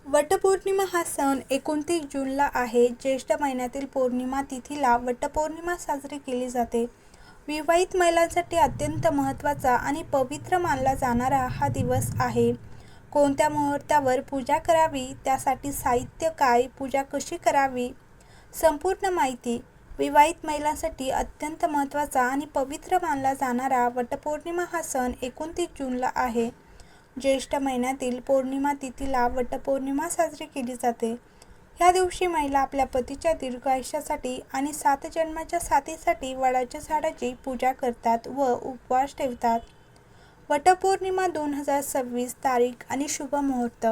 वटपौर्णिमा हा सण 29 जूनला आहे. ज्येष्ठ महिन्यातील पौर्णिमा तिथीला वटपौर्णिमा साजरी केली जाते. विवाहित महिलांसाठी अत्यंत महत्त्वाचा आणि पवित्र मानला जाणारा हा दिवस आहे. कोणत्या मुहूर्तावर पूजा करावी, त्यासाठी साहित्य काय, पूजा कशी करावी, संपूर्ण माहिती. विवाहित महिलांसाठी अत्यंत महत्त्वाचा आणि पवित्र मानला जाणारा वटपौर्णिमा हा सण 29 जूनला आहे. ज्येष्ठ महिन्यातील पौर्णिमा तिथीला वटपौर्णिमा साजरी केली जाते. ह्या दिवशी महिला आपल्या पतीच्या दीर्घायुष्यासाठी आणि 7 जन्माच्या साथीसाठी वडाच्या झाडाची पूजा करतात व उपवास ठेवतात. वटपौर्णिमा 2026 तारीख आणि शुभ मुहूर्त.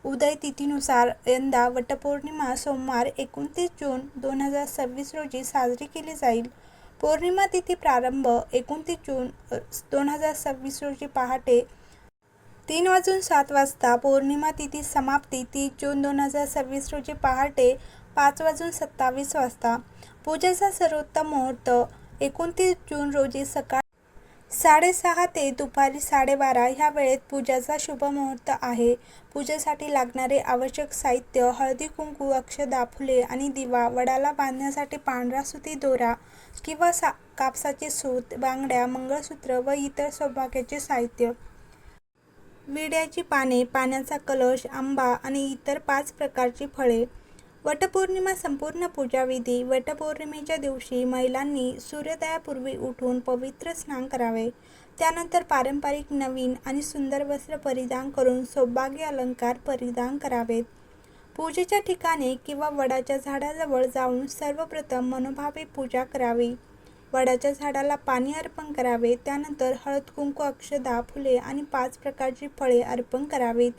उदय तिथीनुसार यंदा वटपौर्णिमा सोमवार 29 जून 2026 रोजी साजरी केली जाईल. पौर्णिमा तिथी प्रारंभ 29 जून 2026 रोजी पहाटे 3:07 पौर्णिमा तिथी समाप्ती 30 जून 2026 रोजी पहाटे 5:27 पूजेचा सर्वोत्तम मुहूर्त 29 जून रोजी सकाळी 6:30 ते दुपारी 12:30 ह्या वेळेत पूजेचा शुभ मुहूर्त आहे. पूजेसाठी लागणारे आवश्यक साहित्य: हळदी कुंकू, अक्षदा, फुले आणि दिवा. वडाला बांधण्यासाठी पांढरा सुती दोरा किंवा कापसाचे सूत, बांगड्या, मंगळसूत्र व इतर सौभाग्याचे साहित्य. विड्याची पाने, पाण्याचा कलश, आंबा आणि इतर 5 प्रकारची फळे. वटपौर्णिमा संपूर्ण पूजाविधी. वटपौर्णिमेच्या दिवशी महिलांनी सूर्योदयापूर्वी उठून पवित्र स्नान करावे. त्यानंतर पारंपरिक नवीन आणि सुंदर वस्त्र परिधान करून सौभाग्य अलंकार परिधान करावेत. पूजेच्या ठिकाणी किंवा वडाच्या झाडाजवळ जाऊन सर्वप्रथम मनोभावे पूजा करावी. वडाच्या झाडाला पाणी अर्पण करावे. त्यानंतर हळद कुंकू, अक्षदा, फुले आणि 5 प्रकारची फळे अर्पण करावीत.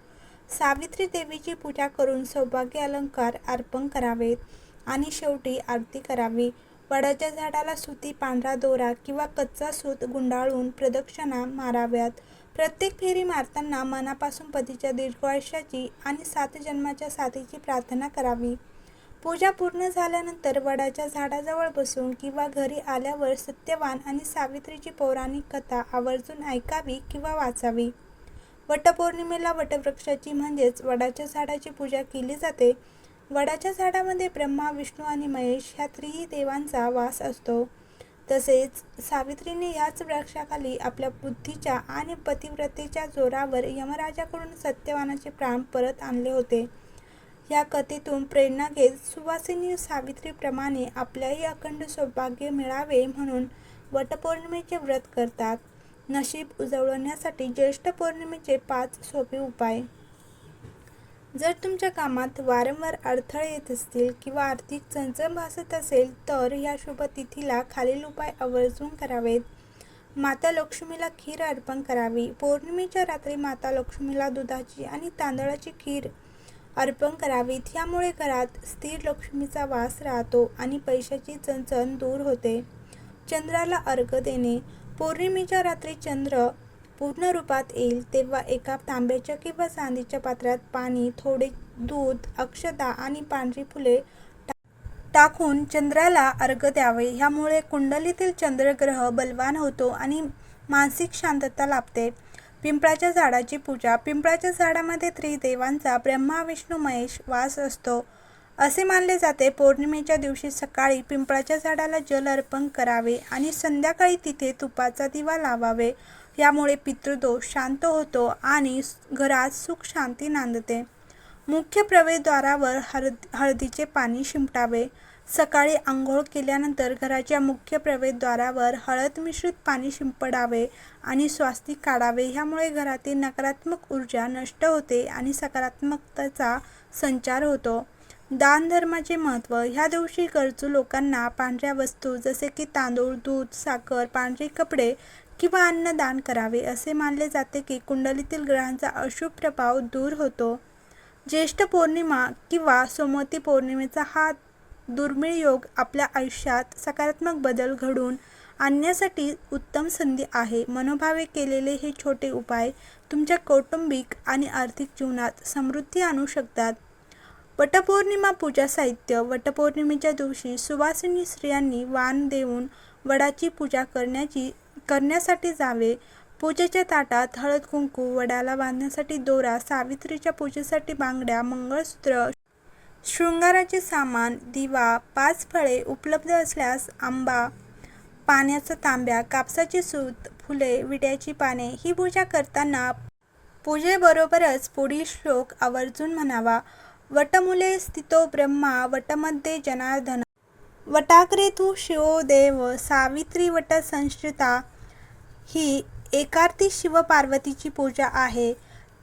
सावित्री देवीची पूजा करून सौभाग्य अलंकार अर्पण करावेत आणि शेवटी आरती करावी. वडाच्या झाडाला सुती पांढरा दोरा किंवा कच्चा सूत गुंडाळून प्रदक्षिणा माराव्यात. प्रत्येक फेरी मारताना मनापासून पतीच्या दीर्घायुष्याची आणि 7 जन्माच्या साथीची प्रार्थना करावी. पूजा पूर्ण झाल्यानंतर वडाच्या झाडाजवळ बसून किंवा घरी आल्यावर सत्यवान आणि सावित्रीची पौराणिक कथा आवर्जून ऐकावी किंवा वाचावी. वटपौर्णिमेला वटवृक्षाची म्हणजेच वडाच्या झाडाची पूजा केली जाते. वडाच्या झाडामध्ये ब्रह्मा, विष्णू आणि महेश ह्या त्रिही देवांचा वास असतो. तसेच सावित्रीने याच वृक्षाखाली आपल्या बुद्धीच्या आणि पतिव्रतेच्या जोरावर यमराजाकडून सत्यवानाचे प्राण परत आणले होते. या कथेतून प्रेरणा घेत सुवासिनी सावित्रीप्रमाणे आपल्याही अखंड सौभाग्य मिळावे म्हणून वटपौर्णिमेचे व्रत करतात. नशीब उजळवण्यासाठी ज्येष्ठ पौर्णिमेचे 5 सोपे उपाय. जर तुमच्या कामात वारंवार अडथळे येत असतील किंवा आर्थिक चणचण भासत असेल तर या शुभ तिथीला खालील उपाय आवर्जून करावेत. माता लक्ष्मीला खीर अर्पण करावी. पौर्णिमेच्या रात्री माता लक्ष्मीला दुधाची आणि तांदळाची खीर अर्पण करावीत. यामुळे घरात स्थिर लक्ष्मीचा वास राहतो आणि पैशाची चणचण दूर होते. चंद्राला अर्घ्य देणे. पौर्णिमेच्या रात्री चंद्र पूर्ण रूपात येईल तेव्हा एका तांब्याच्या किंवा चांदीच्या पात्रात पाणी, थोडे दूध, अक्षता आणि पांढरी फुले टाकून चंद्राला अर्घ्य द्यावे. ह्यामुळे कुंडलीतील चंद्रग्रह बलवान होतो आणि मानसिक शांतता लाभते. पिंपळाच्या झाडाची पूजा. पिंपळाच्या झाडामध्ये त्रिदेवांचा ब्रह्मा, विष्णू, महेश वास असतो असे मानले जाते. पौर्णिमेच्या दिवशी सकाळी पिंपळाच्या झाडाला जल अर्पण करावे आणि संध्याकाळी तिथे तुपाचा दिवा लावावे. यामुळे पितृदोष शांत होतो आणि घरात सुख शांती नांदते. मुख्य प्रवेशद्वारावर हळदीचे पाणी शिंपडावे. सकाळी आंघोळ केल्यानंतर घराच्या मुख्य प्रवेशद्वारावर हळद मिश्रित पाणी शिंपडावे आणि स्वास्तिक काढावे. ह्यामुळे घरातील नकारात्मक ऊर्जा नष्ट होते आणि सकारात्मकतेचा संचार होतो. दान धर्माचे महत्त्व. ह्या दिवशी गरजू लोकांना पांढऱ्या वस्तू जसे की तांदूळ, दूध, साखर, पांढरे कपडे किंवा अन्न दान करावे. असे मानले जाते की कुंडलीतील ग्रहांचा अशुभ प्रभाव दूर होतो. ज्येष्ठ पौर्णिमा किंवा सोमवती पौर्णिमेचा हा दुर्मिळ योग आपल्या आयुष्यात सकारात्मक बदल घडवून आणण्यासाठी उत्तम संधी आहे. मनोभावे केलेले हे छोटे उपाय तुमच्या कौटुंबिक आणि आर्थिक जीवनात समृद्धी आणू शकतात. वटपौर्णिमा पूजा साहित्य. वटपौर्णिमेच्या दिवशी सुवासिनी स्त्रियांनी वाण देऊन वडाची पूजा करण्यासाठी जावे. पूजेच्या ताटात हळद कुंकू, वडाला बांधण्यासाठी दोरा, सावित्रीच्या पूजेसाठी बांगड्या, मंगळसूत्र, शृंगाराचे सामान, दिवा, 5 फळे उपलब्ध असल्यास आंबा, पाण्याचा तांब्या, कापसाची सूत, फुले, विड्याची पाने. ही पूजा करताना पूजेबरोबरच पुढील श्लोक आवर्जून म्हणावा. वटमूले स्थितो ब्रह्मा, वटमध्ये जनार्दन, वटाग्रे तू शिवो देव, सावित्री वट संश्रिता. ही एकार्ती शिवपार्वतीची पूजा आहे.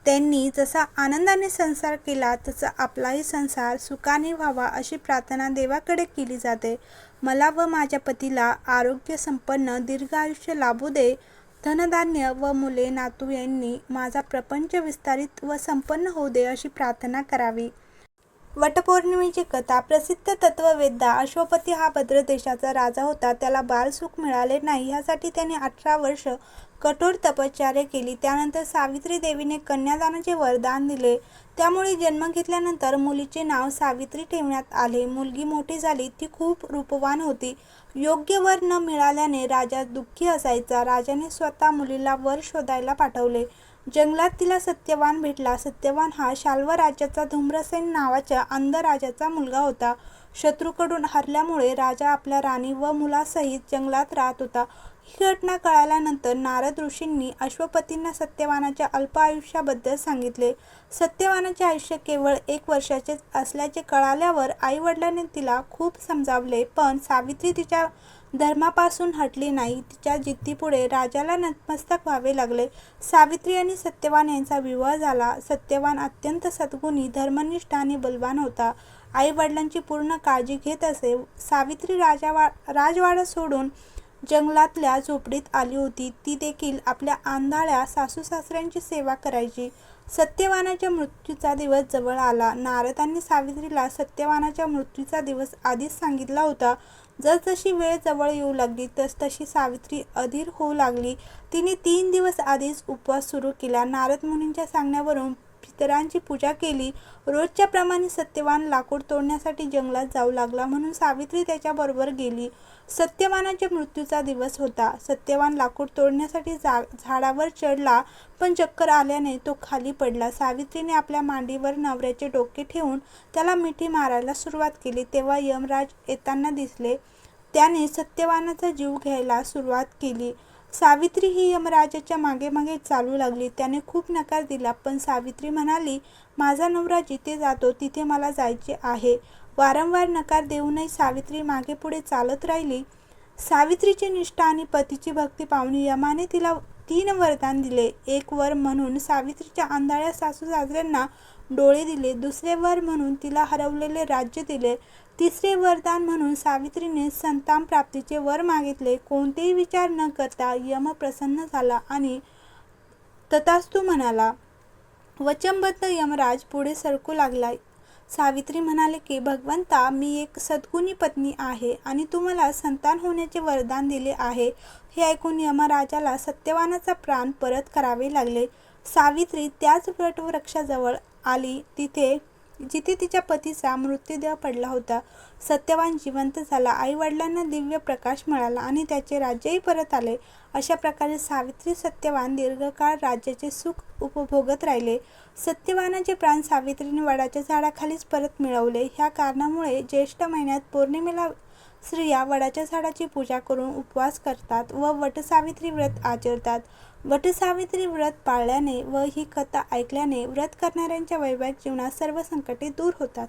त्यांनी जसा आनंदाने संसार केला तसा आपलाही संसार सुखाने व्हावा अशी प्रार्थना देवाकडे केली जाते. मला व माझ्या पतीला आरोग्य संपन्न दीर्घ आयुष्य लाभू दे. धनधान्य व मुले नातू यांनी माझा प्रपंच विस्तारित व संपन्न होऊ दे अशी प्रार्थना करावी. वटपौर्णिमेची कथा. प्रसिद्ध तत्ववेद्ता अश्वपती हा भद्र देशाचा राजा होता. त्याला बालसुख मिळाले नाही यासाठी त्याने 18 वर्ष कठोर तपश्चर्या केली. त्यानंतर सावित्री देवीने कन्यादानाचे वरदान दिले. त्यामुळे जन्म घेतल्यानंतर मुलीचे नाव सावित्री ठेवण्यात आले. मुलगी मोठी झाली. ती खूप रूपवान होती. योग्य वर न मिळाल्याने राजा दुःखी असायचा. राजाने स्वतः मुलीला वर शोधायला पाठवले. जंगलात तिला सत्यवान भेटला. सत्यवान हा शाल्व राज्याचा धूम्रसेन नावाच्या अंध राजाचा मुलगा होता. शत्रूकडून हरल्यामुळे राजा आपल्या राणी व मुलासहित जंगलात राहत होता. ही घटना कळाल्यानंतर नारद ऋषींनी अश्वपतींना सत्यवानाच्या अल्प आयुष्याबद्दल सांगितले. सत्यवानाचे आयुष्य केवळ 1 वर्षाचेच असल्याचे कळाल्यावर आईवडिलांनी तिला खूप समजावले, पण सावित्री तिच्या धर्मापासून हटली नाही. तिच्या जिद्दीपुढे राजाला नतमस्तक व्हावे लागले. सावित्री आणि सत्यवान यांचा विवाह झाला. सत्यवान अत्यंत सद्गुणी, धर्मनिष्ठ आणि बलवान होता. आई वडिलांची पूर्ण काळजी घेत असे. सावित्री राजवाडा सोडून जंगलातल्या झोपडीत आली होती. ती देखील आपल्या आंधळ्या सासू-सासऱ्यांची सेवा करायची. सत्यवानाच्या मृत्यूचा दिवस जवळ आला. नारदांनी सावित्रीला सत्यवानाच्या मृत्यूचा दिवस आधीच सांगितला होता. जसजशी वेळ जवळ येऊ लागली तसतशी सावित्री अधीर होऊ लागली. तिने 3 दिवस आधीच उपवास सुरू केला. नारद मुनींच्या सांगण्यावरून पितरांची पूजा केली. रोजच्या प्रमाणे सत्यवान लाकूड तोडण्यासाठी जंगलात जाऊ लागला म्हणून सावित्री त्याच्याबरोबर गेली. सत्यवानाच्या मृत्यूचा दिवस होता. सत्यवान लाकूड तोडण्यासाठी झाडावर चढला, पण चक्कर आल्याने तो खाली पडला. सावित्रीने आपल्या मांडीवर नवऱ्याचे डोके ठेवून त्याला मिठी मारायला सुरुवात केली. तेव्हा यमराज येताना दिसले. त्याने सत्यवानाचा जीव घ्यायला सुरुवात केली. सावित्री ही यमराजाच्या मागे मागे चालू लागली. त्याने खूप नकार दिला, पण सावित्री म्हणाली, माझा नवरा जिथे जातो तिथे मला जायचे आहे. वारंवार नकार देऊनही सावित्री मागे पुढे चालत राहिली. सावित्रीची निष्ठा आणि पतीची भक्ती पाहून यमाने तिला 3 वरदान दिले. एक वर म्हणून सावित्रीच्या आंधळ्या सासू-सासऱ्यांना डोळे दिले. दुसरे वर म्हणून तिला हरवलेले राज्य दिले. तिसरे वरदान म्हणून सावित्रीने संतान प्राप्तीचे वर मागितले. कोणतेही विचार न करता यम प्रसन्न झाला आणि तथास्तु म्हणाला. वचनबद्ध यमराज पुढे सरकू लागला. सावित्री म्हणाले की भगवंता, मी एक सद्गुणी पत्नी आहे आणि तू मला संतान होण्याचे वरदान दिले आहे. हे ऐकून यमराजाला सत्यवानाचा प्राण परत करावे लागले. सावित्री त्याच वटवृक्षाजवळ आली जिथे तिच्या पतीचा मृत्यूदेह पडला होता. सत्यवान जिवंत झाला. आई वडिलांना दिव्य प्रकाश मिळाला आणि त्याचे राज्यही परत आले. अशा प्रकारे सावित्री सत्यवान दीर्घकाळ राज्याचे सुख उपभोगत राहिले. सत्यवानाचे प्राण सावित्रीने वडाच्या झाडाखालीच परत मिळवले. ह्या कारणामुळे ज्येष्ठ महिन्यात पौर्णिमेला स्त्रिया वडाच्या झाडाची पूजा करून उपवास करतात व वटसावित्री व्रत आचरतात. वटसावित्री व्रत पाळल्याने व ही कथा ऐकल्याने व्रत करणाऱ्यांच्या वैवाहिक जीवनात सर्व संकटे दूर होतात.